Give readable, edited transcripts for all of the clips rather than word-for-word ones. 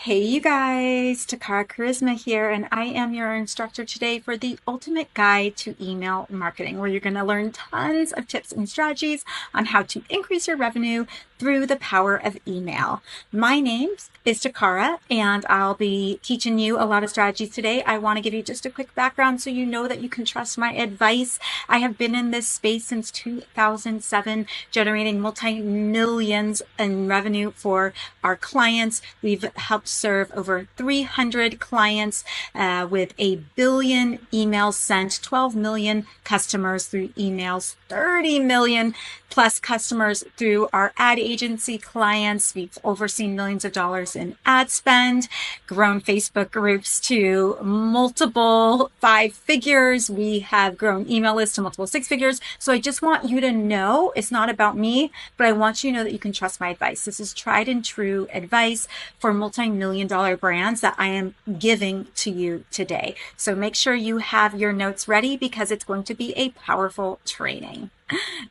Hey you guys, Karizma here, and I am your instructor today for the ultimate guide to email marketing, where you're going to learn tons of tips and strategies on how to increase your revenue through the power of email. My name is Takara, and I'll be teaching you a lot of strategies today. I want to give you just a quick background so you know that you can trust my advice. I have been in this space since 2007, generating multi-millions in revenue for our clients. We've helped serve over 300 clients with 1 billion emails sent, 12 million customers through emails, 30 million plus customers through our ad agency clients. We've overseen millions of dollars in ad spend, grown Facebook groups to multiple 5 figures. We have grown email lists to multiple 6 figures. So I just want you to know it's not about me, but I want you to know that you can trust my advice. This is tried and true advice for multi-million dollar brands that I am giving to you today. So make sure you have your notes ready because it's going to be a powerful training.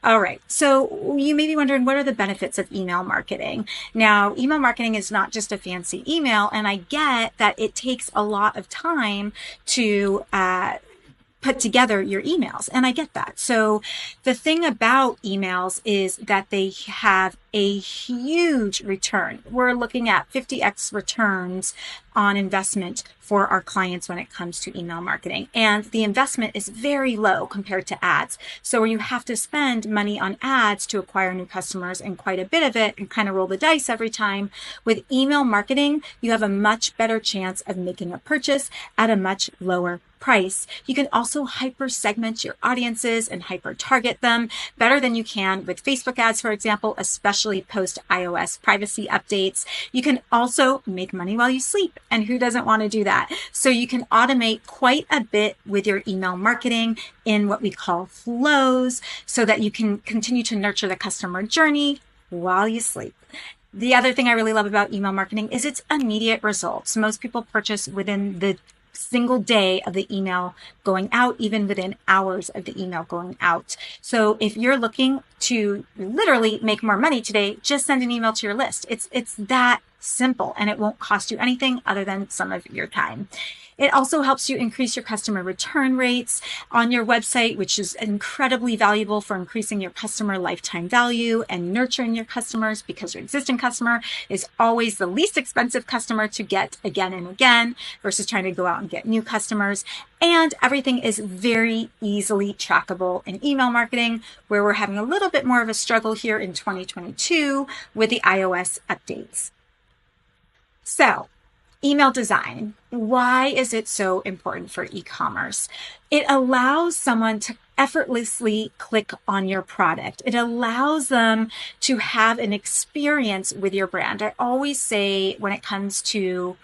All right. So you may be wondering, what are the benefits of email marketing? Now, email marketing is not just a fancy email, and I get that it takes a lot of time to put together your emails. And I get that. So the thing about emails is that they have a huge return. We're looking at 50x returns on investment for our clients when it comes to email marketing. And the investment is very low compared to ads. So where you have to spend money on ads to acquire new customers and quite a bit of it and kind of roll the dice every time, with email marketing, you have a much better chance of making a purchase at a much lower price. You can also hyper segment your audiences and hyper target them better than you can with Facebook ads, for example, especially post iOS privacy updates. You can also make money while you sleep, and who doesn't want to do that? So you can automate quite a bit with your email marketing in what we call flows so that you can continue to nurture the customer journey while you sleep. The other thing I really love about email marketing is its immediate results. Most people purchase within the single day of the email going out, even within hours of the email going out. So if you're looking to literally make more money today, just send an email to your list. It's that simple, and it won't cost you anything other than some of your time. It also helps you increase your customer return rates on your website, which is incredibly valuable for increasing your customer lifetime value and nurturing your customers, because your existing customer is always the least expensive customer to get again and again versus trying to go out and get new customers. And everything is very easily trackable in email marketing, where we're having a little bit more of a struggle here in 2022 with the iOS updates. So, email design. Why is it so important for e-commerce? It allows someone to effortlessly click on your product. It allows them to have an experience with your brand. I always say when it comes to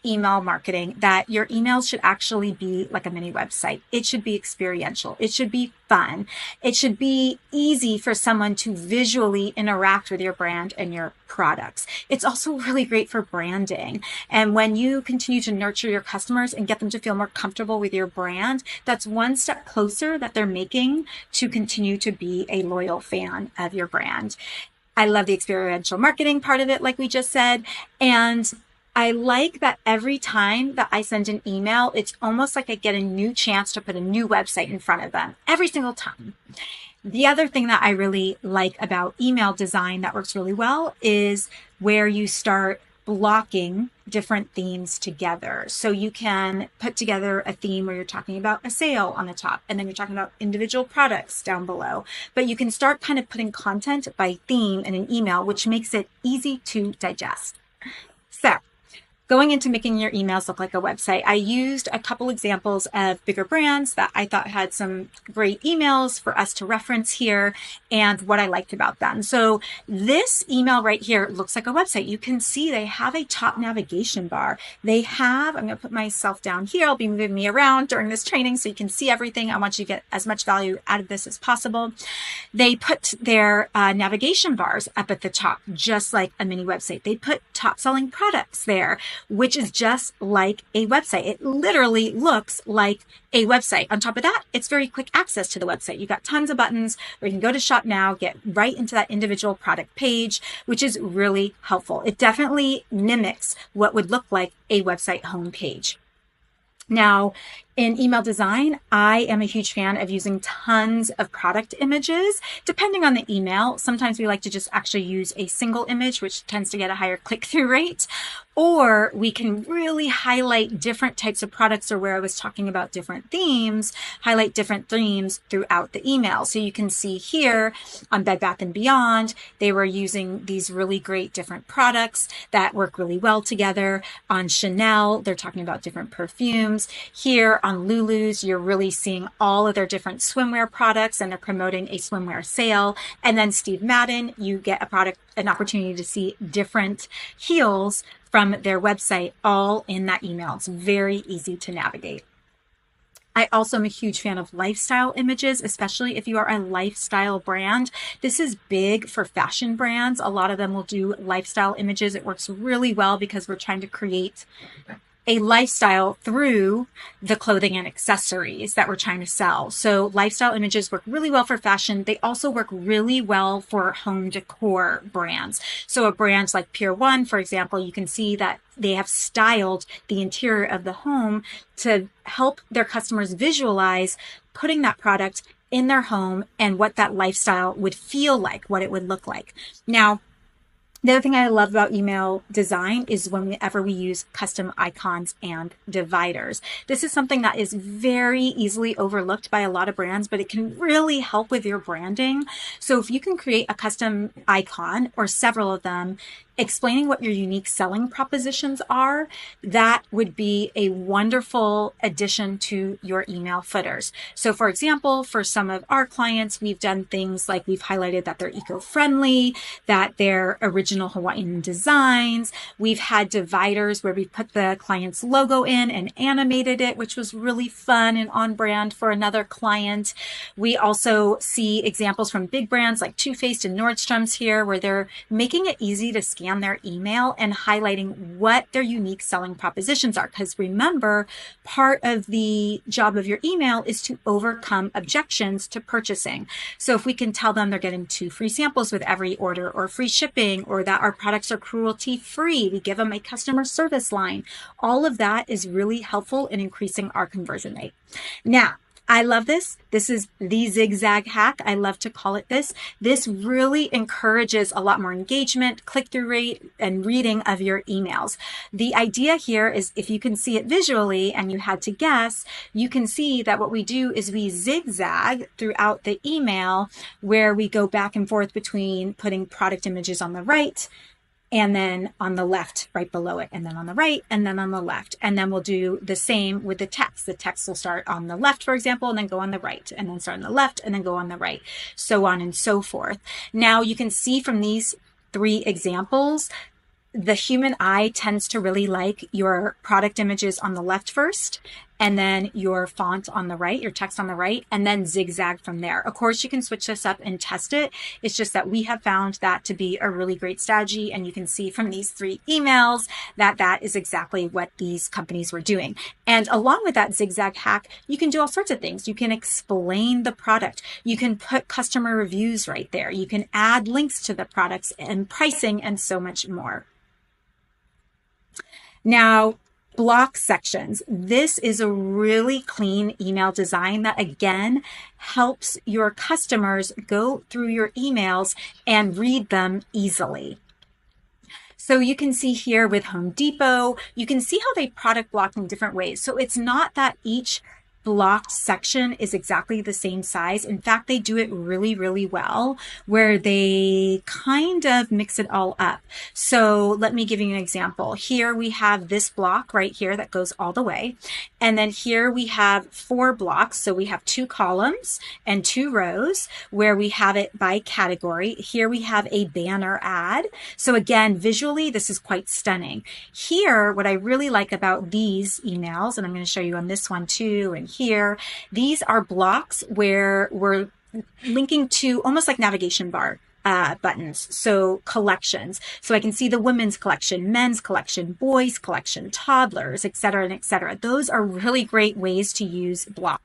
email marketing that your emails should actually be like a mini website. It should be experiential. It should be fun. It should be easy for someone to visually interact with your brand and your products. It's also really great for branding. And when you continue to nurture your customers and get them to feel more comfortable with your brand, that's one step closer that they're making to continue to be a loyal fan of your brand. I love the experiential marketing part of it, like we just said. And I like that every time that I send an email, it's almost like I get a new chance to put a new website in front of them every single time. The other thing that I really like about email design that works really well is where you start blocking different themes together. So you can put together a theme where you're talking about a sale on the top, and then you're talking about individual products down below. But you can start kind of putting content by theme in an email, which makes it easy to digest. So, going into making your emails look like a website, I used a couple examples of bigger brands that I thought had some great emails for us to reference here and what I liked about them. So this email right here looks like a website. You can see they have a top navigation bar. They have, I'm going to put myself down here. I'll be moving me around during this training so you can see everything. I want you to get as much value out of this as possible. They put their navigation bars up at the top, just like a mini website. They put top selling products there, which is just like a website. It literally looks like a website. On top of that, it's very quick access to the website. You've got tons of buttons where you can go to shop now, get right into that individual product page, which is really helpful. It definitely mimics what would look like a website homepage. Now, in email design, I am a huge fan of using tons of product images. Depending on the email, sometimes we like to just actually use a single image, which tends to get a higher click-through rate. Or we can really highlight different types of products, or where I was talking about different themes, highlight different themes throughout the email. So you can see here on Bed Bath & Beyond, they were using these really great different products that work really well together. On Chanel, they're talking about different perfumes. Here on Lulu's, you're really seeing all of their different swimwear products, and they're promoting a swimwear sale. And then Steve Madden, you get an opportunity to see different heels from their website all in that email. It's very easy to navigate. I also am a huge fan of lifestyle images, especially if you are a lifestyle brand. This is big for fashion brands. A lot of them will do lifestyle images. It works really well because we're trying to create a lifestyle through the clothing and accessories that we're trying to sell. So lifestyle images work really well for fashion. They also work really well for home decor brands. So a brand like Pier 1, for example, you can see that they have styled the interior of the home to help their customers visualize putting that product in their home and what that lifestyle would feel like, what it would look like. Now, the other thing I love about email design is whenever we use custom icons and dividers. This is something that is very easily overlooked by a lot of brands, but it can really help with your branding. So if you can create a custom icon or several of them, explaining what your unique selling propositions are, that would be a wonderful addition to your email footers. So for example, for some of our clients, we've done things like we've highlighted that they're eco-friendly, that they're original Hawaiian designs. We've had dividers where we put the client's logo in and animated it, which was really fun and on brand for another client. We also see examples from big brands like Too Faced and Nordstrom's here, where they're making it easy to scan their email and highlighting what their unique selling propositions are. Because remember, part of the job of your email is to overcome objections to purchasing. So if we can tell them they're getting 2 free samples with every order, or free shipping, or that our products are cruelty free, we give them a customer service line. All of that is really helpful in increasing our conversion rate. Now, I love this. This is the zigzag hack. I love to call it this. This really encourages a lot more engagement, click-through rate, and reading of your emails. The idea here is if you can see it visually and you had to guess, you can see that what we do is we zigzag throughout the email, where we go back and forth between putting product images on the right and then on the left, right below it, and then on the right, and then on the left. And then we'll do the same with the text. The text will start on the left, for example, and then go on the right, and then start on the left, and then go on the right, so on and so forth. Now you can see from these 3 examples, the human eye tends to really like your product images on the left first, and then your font on the right, your text on the right, and then zigzag from there. Of course, you can switch this up and test it. It's just that we have found that to be a really great strategy, and you can see from these 3 emails that that is exactly what these companies were doing. And along with that zigzag hack, you can do all sorts of things. You can explain the product. You can put customer reviews right there. You can add links to the products and pricing and so much more. Now, block sections. This is a really clean email design that, again, helps your customers go through your emails and read them easily. So you can see here with Home Depot, you can see how they product block in different ways. So it's not that each blocked section is exactly the same size. In fact, they do it really, really well, where they kind of mix it all up. So let me give you an example. Here we have this block right here that goes all the way. And then here we have 4 blocks. So we have 2 columns and 2 rows where we have it by category. Here we have a banner ad. So again, visually, this is quite stunning. Here, what I really like about these emails, and I'm going to show you on this one too, and here, these are blocks where we're linking to almost like navigation bar buttons. So collections. So I can see the women's collection, men's collection, boys collection, toddlers, et cetera, and et cetera. Those are really great ways to use blocks.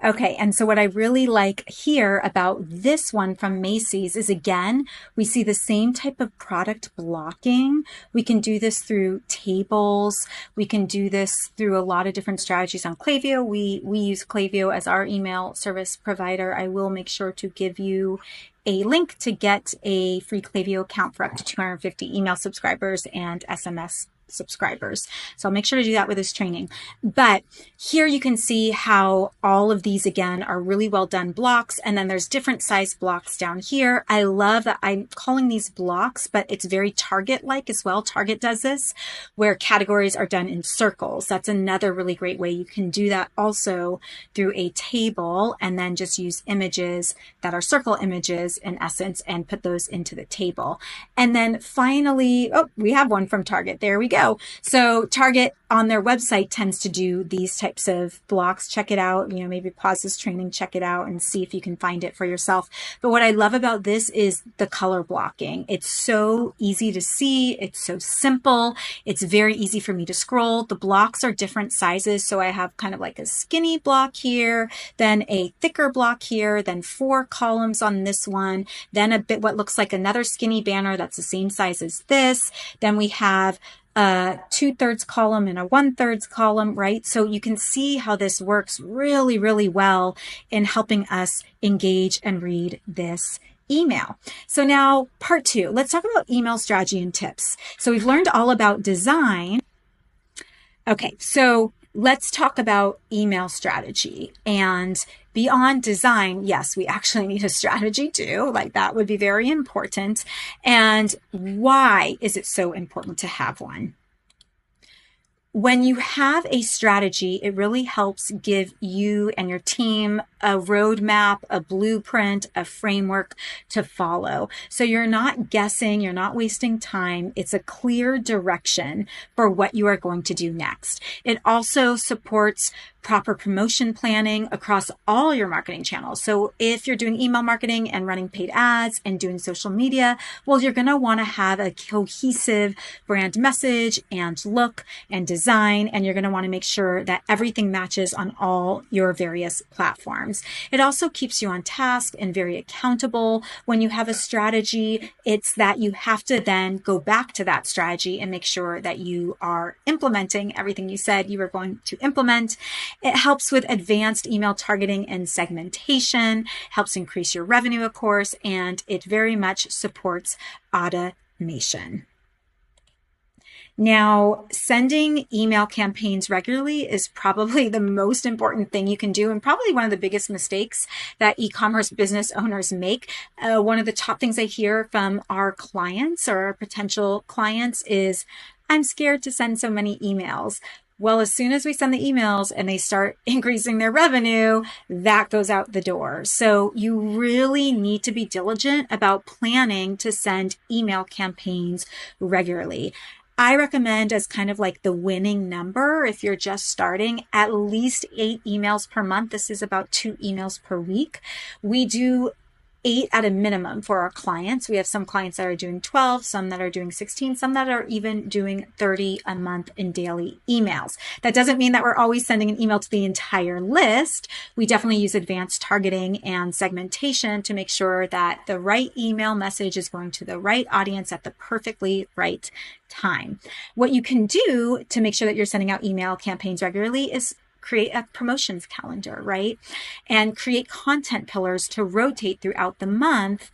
Okay, and so what I really like here about this one from Macy's is, again, we see the same type of product blocking. We can do this through tables. We can do this through a lot of different strategies on Klaviyo. We use Klaviyo as our email service provider. I will make sure to give you a link to get a free Klaviyo account for up to 250 email subscribers and SMS subscribers. So I'll make sure to do that with this training. But here you can see how all of these, again, are really well done blocks. And then there's different size blocks down here. I love that I'm calling these blocks, but it's very Target-like as well. Target does this, where categories are done in circles. That's another really great way. You can do that also through a table and then just use images that are circle images in essence and put those into the table. And then finally, oh, we have one from Target. There we go. So Target on their website tends to do these types of blocks. Check it out. You know, maybe pause this training, check it out and see if you can find it for yourself. But what I love about this is the color blocking. It's so easy to see. It's so simple. It's very easy for me to scroll. The blocks are different sizes. So I have kind of like a skinny block here, then a thicker block here, then 4 columns on this one, then a bit what looks like another skinny banner that's the same size as this. Then we have a 2/3 column and a 1/3 column, right? So you can see how this works really, really well in helping us engage and read this email. So now part 2, let's talk about email strategy and tips. So we've learned all about design. Okay, so let's talk about email strategy. And beyond design, yes, we actually need a strategy too. Like that would be very important. And why is it so important to have one? When you have a strategy, it really helps give you and your team a roadmap, a blueprint, a framework to follow. So you're not guessing, you're not wasting time. It's a clear direction for what you are going to do next. It also supports proper promotion planning across all your marketing channels. So if you're doing email marketing and running paid ads and doing social media, well, you're going to want to have a cohesive brand message and look and design, and you're going to want to make sure that everything matches on all your various platforms. It also keeps you on task and very accountable. When you have a strategy, it's that you have to then go back to that strategy and make sure that you are implementing everything you said you were going to implement. It helps with advanced email targeting and segmentation, helps increase your revenue, of course, and it very much supports automation. Now, sending email campaigns regularly is probably the most important thing you can do, and probably one of the biggest mistakes that e-commerce business owners make. One of the top things I hear from our clients or our potential clients is, I'm scared to send so many emails. Well, as soon as we send the emails and they start increasing their revenue, that goes out the door. So you really need to be diligent about planning to send email campaigns regularly. I recommend, as kind of like the winning number, if you're just starting, at least 8 emails per month. This is about 2 emails per week. We do 8 at a minimum for our clients. We have some clients that are doing 12, some that are doing 16, some that are even doing 30 a month in daily emails. That doesn't mean that we're always sending an email to the entire list. We definitely use advanced targeting and segmentation to make sure that the right email message is going to the right audience at the perfectly right time. What you can do to make sure that you're sending out email campaigns regularly is create a promotions calendar, right? And create content pillars to rotate throughout the month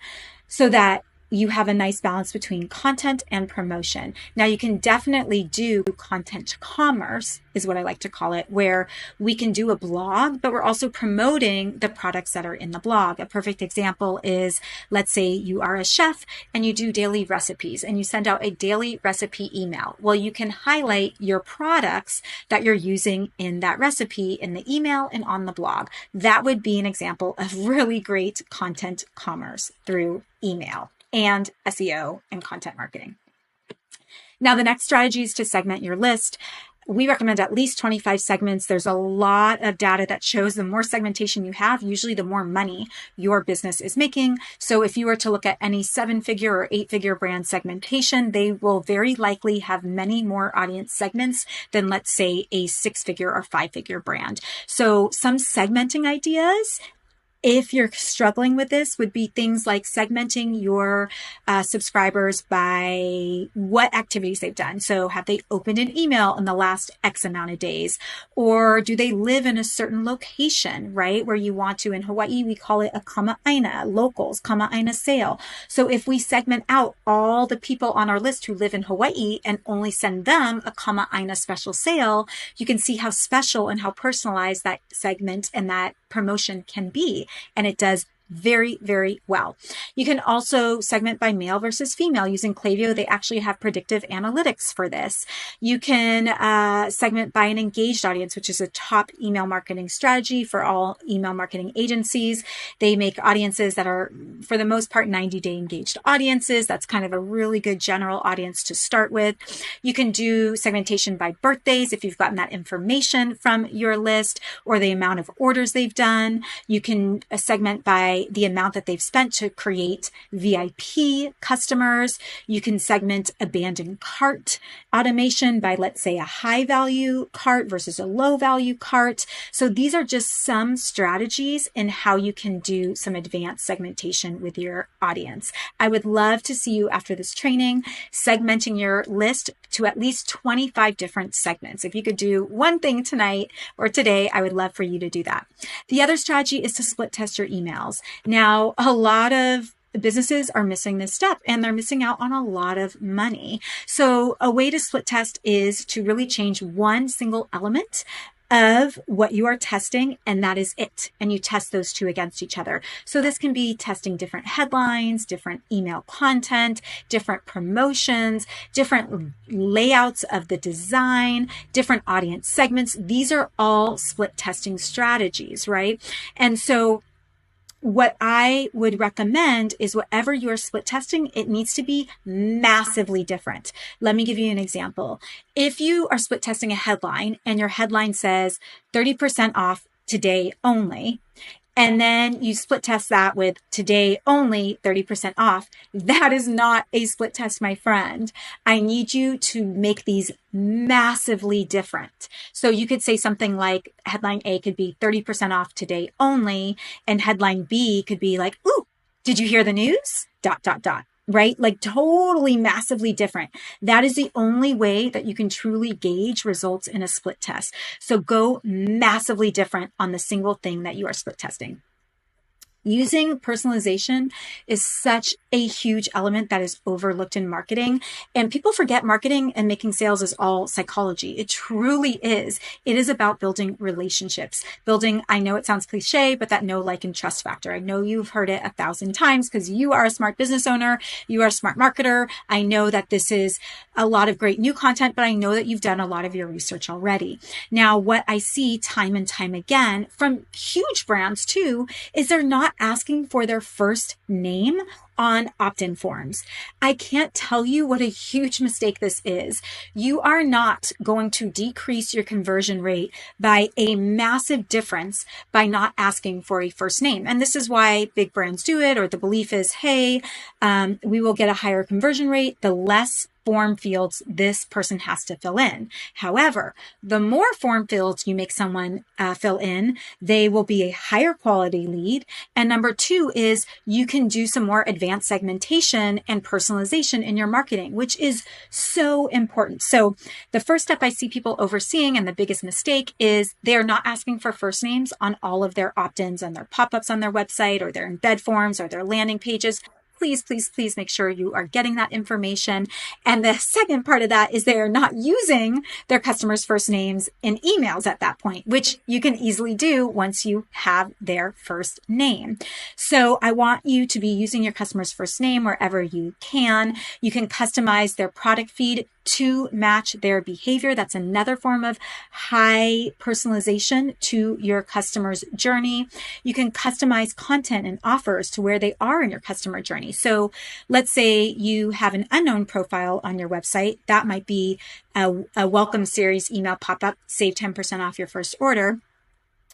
so that you have a nice balance between content and promotion. Now, you can definitely do content commerce, is what I like to call it, where we can do a blog, but we're also promoting the products that are in the blog. A perfect example is, let's say you are a chef and you do daily recipes and you send out a daily recipe email. Well, you can highlight your products that you're using in that recipe in the email and on the blog. That would be an example of really great content commerce through email and SEO and content marketing. Now, the next strategy is to segment your list. we recommend at least 25 segments. There's a lot of data that shows the more segmentation you have, usually the more money your business is making. So if you were to look at any 7-figure or 8-figure brand segmentation, they will very likely have many more audience segments than, let's say, a 6-figure or 5-figure brand. So some segmenting ideas, if you're struggling with this, would be things like segmenting your subscribers by what activities they've done. So have they opened an email in the last X amount of days? Or do they live in a certain location, right? Where you want to, in Hawaii, we call it a kama'aina, locals, kama'aina sale. So if we segment out all the people on our list who live in Hawaii and only send them a kama'aina special sale, you can see how special and how personalized that segment and that promotion can be. And it does very, very well. You can also segment by male versus female using Klaviyo. They actually have predictive analytics for this. You can segment by an engaged audience, which is a top email marketing strategy for all email marketing agencies. They make audiences that are, for the most part, 90-day engaged audiences. That's kind of a really good general audience to start with. You can do segmentation by birthdays if you've gotten that information from your list or the amount of orders they've done. You can segment by the amount that they've spent to create VIP customers. You can segment abandoned cart automation by, let's say, a high value cart versus a low value cart. So these are just some strategies in how you can do some advanced segmentation with your audience. I would love to see you after this training, segmenting your list to at least 25 different segments. If you could do one thing tonight or today, I would love for you to do that. The other strategy is to split test your emails. Now, a lot of businesses are missing this step and they're missing out on a lot of money. So a way to split test is to really change one single element of what you are testing, and that is it. And you test those two against each other. So this can be testing different headlines, different email content, different promotions, different layouts of the design, different audience segments. These are all split testing strategies, right? And so what I would recommend is whatever you're split testing, it needs to be massively different. Let me give you an example. If you are split testing a headline and your headline says 30% off today only, and then you split test that with today only 30% off, that is not a split test, my friend. I need you to make these massively different. So you could say something like headline A could be 30% off today only, and headline B could be like, ooh, did you hear the news? ... Right? Like totally massively different. That is the only way that you can truly gauge results in a split test. So go massively different on the single thing that you are split testing. Using personalization is such a huge element that is overlooked in marketing. And people forget marketing and making sales is all psychology. It truly is. It is about building relationships, building, I know it sounds cliche, but that know, like, and trust factor. I know you've heard it 1,000 times because you are a smart business owner. You are a smart marketer. I know that this is a lot of great new content, but I know that you've done a lot of your research already. Now, what I see time and time again from huge brands too, is they're not asking for their first name on opt-in forms. I can't tell you what a huge mistake this is. You are not going to decrease your conversion rate by a massive difference by not asking for a first name. And this is why big brands do it, or the belief is, hey, we will get a higher conversion rate the less form fields this person has to fill in. However, the more form fields you make someone fill in, they will be a higher quality lead. And number two is you can do some more advanced segmentation and personalization in your marketing, which is so important. So the first step I see people overseeing, and the biggest mistake, is they're not asking for first names on all of their opt-ins and their pop-ups on their website or their embed forms or their landing pages. Please, please, please make sure you are getting that information. And the second part of that is they're not using their customers' first names in emails at that point, which you can easily do once you have their first name. So I want you to be using your customer's first name wherever you can. You can customize their product feed to match their behavior. That's another form of high personalization to your customer's journey. You can customize content and offers to where they are in your customer journey. So let's say you have an unknown profile on your website. That might be a welcome series email pop-up, save 10% off your first order.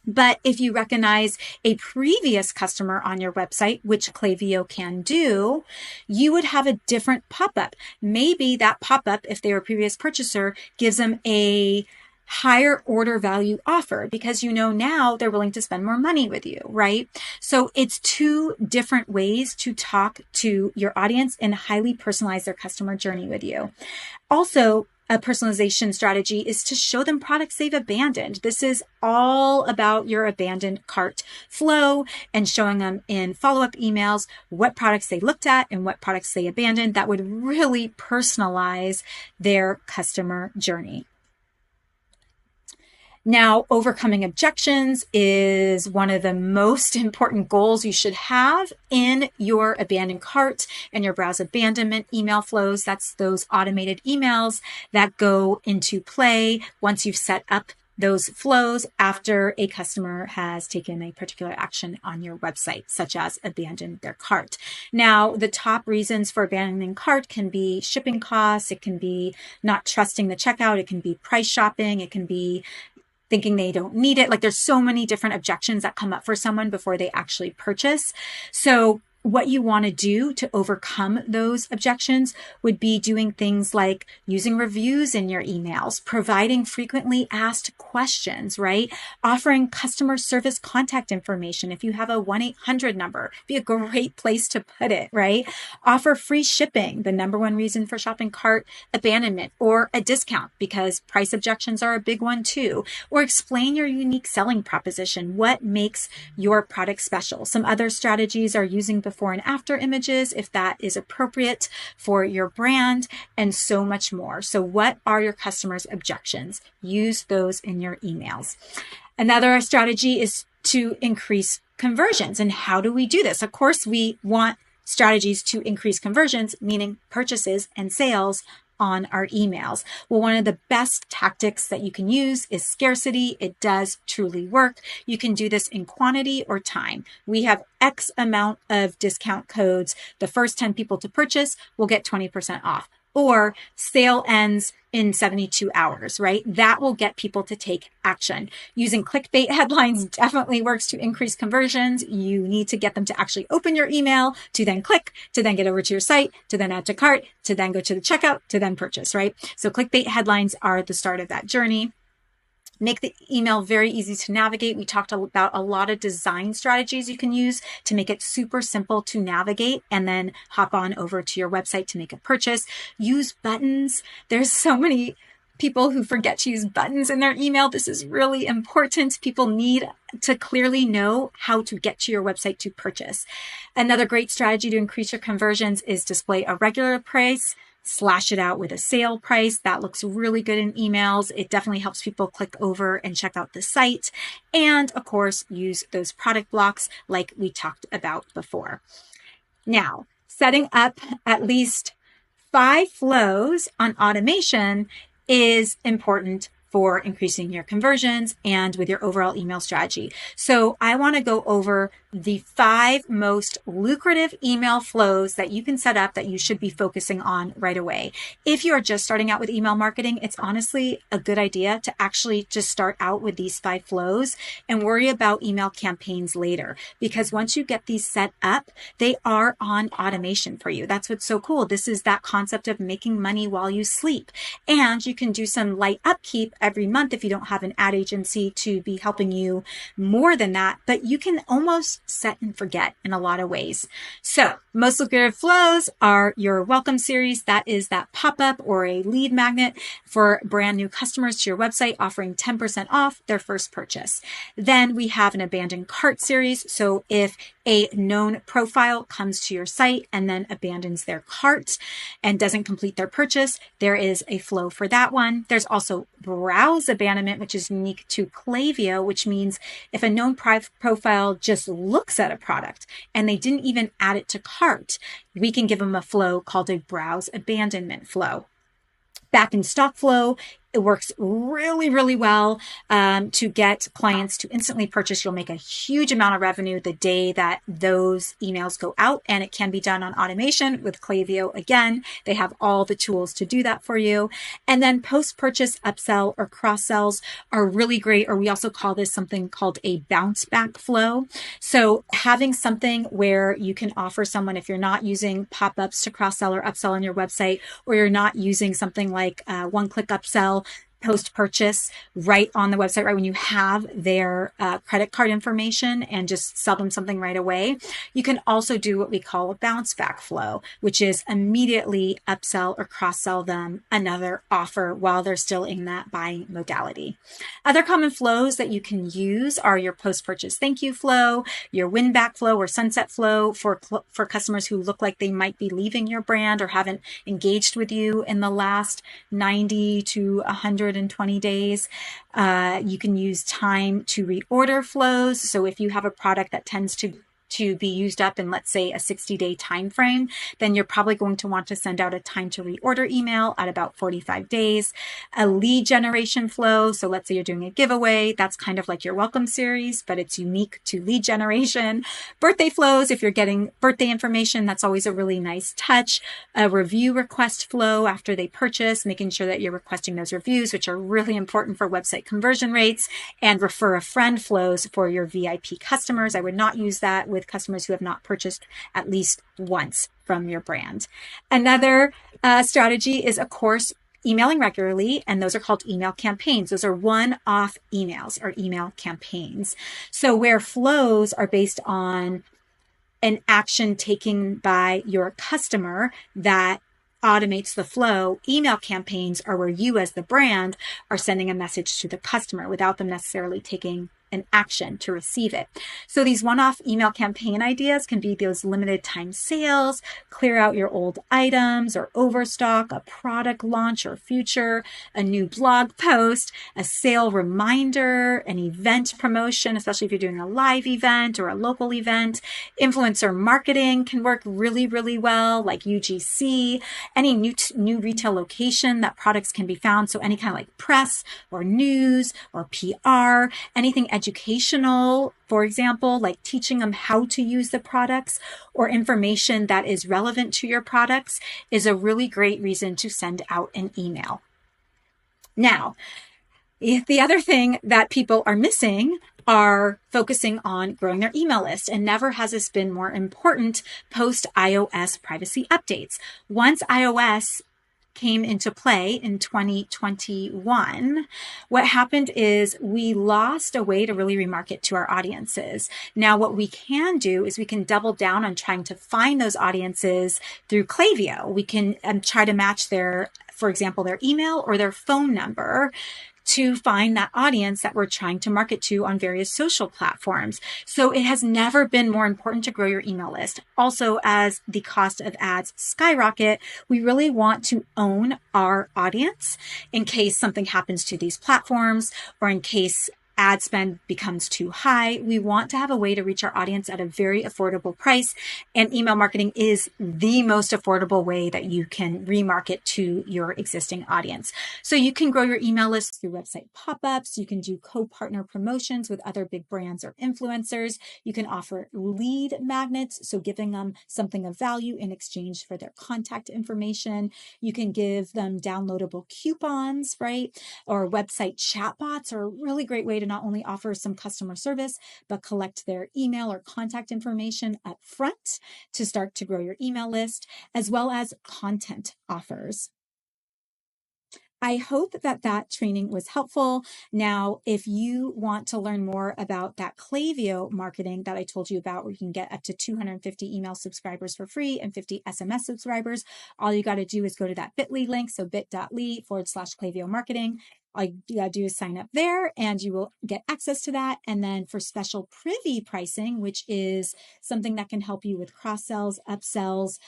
But if you recognize a previous customer on your website, which Klaviyo can do, you would have a different pop-up. Maybe that pop-up, if they were a previous purchaser, gives them a higher order value offer because you know now they're willing to spend more money with you, right? So it's two different ways to talk to your audience and highly personalize their customer journey with you. Also, a personalization strategy is to show them products they've abandoned. This is all about your abandoned cart flow and showing them in follow-up emails what products they looked at and what products they abandoned. That would really personalize their customer journey. Now, overcoming objections is one of the most important goals you should have in your abandoned cart and your browse abandonment email flows. That's those automated emails that go into play once you've set up those flows after a customer has taken a particular action on your website, such as abandon their cart. Now, the top reasons for abandoning cart can be shipping costs. It can be not trusting the checkout. It can be price shopping. It can be thinking they don't need it. Like there's so many different objections that come up for someone before they actually purchase. So what you want to do to overcome those objections would be doing things like using reviews in your emails, providing frequently asked questions, right? Offering customer service contact information. If you have a 1-800 number, be a great place to put it, right? Offer free shipping, the number one reason for shopping cart abandonment, or a discount because price objections are a big one too. Or explain your unique selling proposition. What makes your product special? Some other strategies are using before and after images, if that is appropriate for your brand, and so much more. So what are your customers' objections? Use those in your emails. Another strategy is to increase conversions. And how do we do this? Of course, we want strategies to increase conversions, meaning purchases and sales on our emails. Well, one of the best tactics that you can use is scarcity. It does truly work. You can do this in quantity or time. We have X amount of discount codes. The first 10 people to purchase will get 20% off. Or sale ends in 72 hours, right? That will get people to take action. Using clickbait headlines definitely works to increase conversions. You need to get them to actually open your email, to then click, to then get over to your site, to then add to cart, to then go to the checkout, to then purchase, right? So clickbait headlines are the start of that journey. Make the email very easy to navigate. We talked about a lot of design strategies you can use to make it super simple to navigate and then hop on over to your website to make a purchase. Use buttons. There's so many people who forget to use buttons in their email. This is really important. People need to clearly know how to get to your website to purchase. Another great strategy to increase your conversions is display a regular price, slash it out with a sale price. That looks really good in emails. It definitely helps people click over and check out the site. And of course, use those product blocks like we talked about before. Now, setting up at least 5 flows on automation is important for increasing your conversions and with your overall email strategy. So I want to go over the 5 most lucrative email flows that you can set up that you should be focusing on right away. If you are just starting out with email marketing, it's honestly a good idea to actually just start out with these 5 flows and worry about email campaigns later. Because once you get these set up, they are on automation for you. That's what's so cool. This is that concept of making money while you sleep. And you can do some light upkeep every month if you don't have an ad agency to be helping you more than that, but you can almost set and forget in a lot of ways. So most lucrative flows are your welcome series. That is that pop-up or a lead magnet for brand new customers to your website, offering 10% off their first purchase. Then we have an abandoned cart series. So if a known profile comes to your site and then abandons their cart and doesn't complete their purchase, there is a flow for that one. There's also browse abandonment, which is unique to Klaviyo, which means if a known profile just looks at a product and they didn't even add it to cart, we can give them a flow called a browse abandonment flow. Back in stock flow, it works really, really well to get clients to instantly purchase. You'll make a huge amount of revenue the day that those emails go out, and it can be done on automation with Klaviyo. Again, they have all the tools to do that for you. And then post-purchase upsell or cross-sells are really great, or we also call this something called a bounce back flow. So having something where you can offer someone, if you're not using pop-ups to cross-sell or upsell on your website, or you're not using something like one-click upsell, post-purchase right on the website, right when you have their credit card information, and just sell them something right away. You can also do what we call a bounce back flow, which is immediately upsell or cross-sell them another offer while they're still in that buying modality. Other common flows that you can use are your post-purchase thank you flow, your win back flow or sunset flow for customers who look like they might be leaving your brand or haven't engaged with you in the last 90 to 120 days. You can use time to reorder flows. So if you have a product that tends to be used up in, let's say, a 60-day time frame, then you're probably going to want to send out a time to reorder email at about 45 days. A lead generation flow. So let's say you're doing a giveaway. That's kind of like your welcome series, but it's unique to lead generation. Birthday flows. If you're getting birthday information, that's always a really nice touch. A review request flow after they purchase, making sure that you're requesting those reviews, which are really important for website conversion rates. And refer a friend flows for your VIP customers. I would not use that with customers who have not purchased at least once from your brand. Another strategy is, of course, emailing regularly, and those are called email campaigns. Those are one-off emails or email campaigns. So where flows are based on an action taken by your customer that automates the flow, email campaigns are where you as the brand are sending a message to the customer without them necessarily taking an action to receive it. So these one-off email campaign ideas can be those limited time sales, clear out your old items or overstock, a product launch or feature, a new blog post, a sale reminder, an event promotion, especially if you're doing a live event or a local event. Influencer marketing can work really, really well, like UGC, any new retail location that products can be found. So any kind of like press or news or PR, anything educational, for example, like teaching them how to use the products or information that is relevant to your products, is a really great reason to send out an email. Now, the other thing that people are missing are focusing on growing their email list. And never has this been more important post iOS privacy updates. Once iOS came into play in 2021, what happened is we lost a way to really remarket to our audiences. Now, what we can do is we can double down on trying to find those audiences through Klaviyo. We can try to match their, for example, their email or their phone number to find that audience that we're trying to market to on various social platforms. So it has never been more important to grow your email list. Also, as the cost of ads skyrocket, we really want to own our audience in case something happens to these platforms or in case ad spend becomes too high. We want to have a way to reach our audience at a very affordable price, and email marketing is the most affordable way that you can remarket to your existing audience. So you can grow your email list through website pop-ups. You can do co-partner promotions with other big brands or influencers. You can offer lead magnets, so giving them something of value in exchange for their contact information. You can give them downloadable coupons, right? Or website chatbots are a really great way to not only offer some customer service, but collect their email or contact information up front to start to grow your email list, as well as content offers. I hope that that training was helpful. Now, if you want to learn more about that Klaviyo marketing that I told you about, where you can get up to 250 email subscribers for free and 50 SMS subscribers, all you got to do is go to that bit.ly link. So bit.ly/Klaviyo marketing. All you gotta do is sign up there and you will get access to that. And then for special privy pricing, which is something that can help you with cross sells, upsells,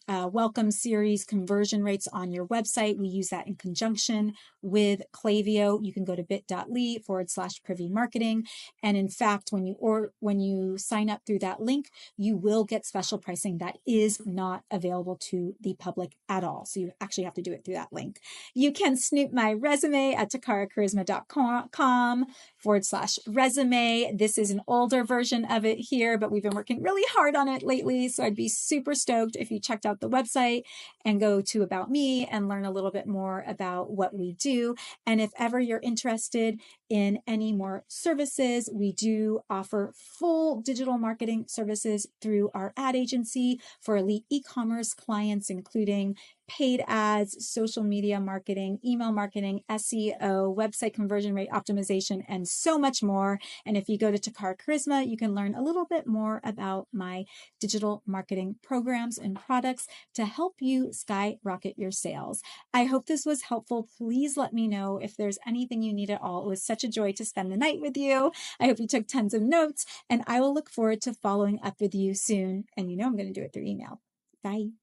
welcome series, conversion rates on your website. We use that in conjunction with Klaviyo. You can go to bit.ly/privy marketing. And in fact, when you sign up through that link, you will get special pricing that is not available to the public at all. So you actually have to do it through that link. You can snoop my resume at takaracharisma.com/resume. This is an older version of it here, but we've been working really hard on it lately. So I'd be super stoked if you checked out the website and go to About Me and learn a little bit more about what we do. And if ever you're interested in any more services, we do offer full digital marketing services through our ad agency for elite e-commerce clients, including paid ads, social media marketing, email marketing, SEO, website conversion rate optimization, and so much more. And if you go to Takara Karizma, you can learn a little bit more about my digital marketing programs and products to help you skyrocket your sales. I hope this was helpful. Please let me know if there's anything you need at all. It was such a joy to spend the night with you. I hope you took tons of notes, and I will look forward to following up with you soon. And you know I'm going to do it through email. Bye.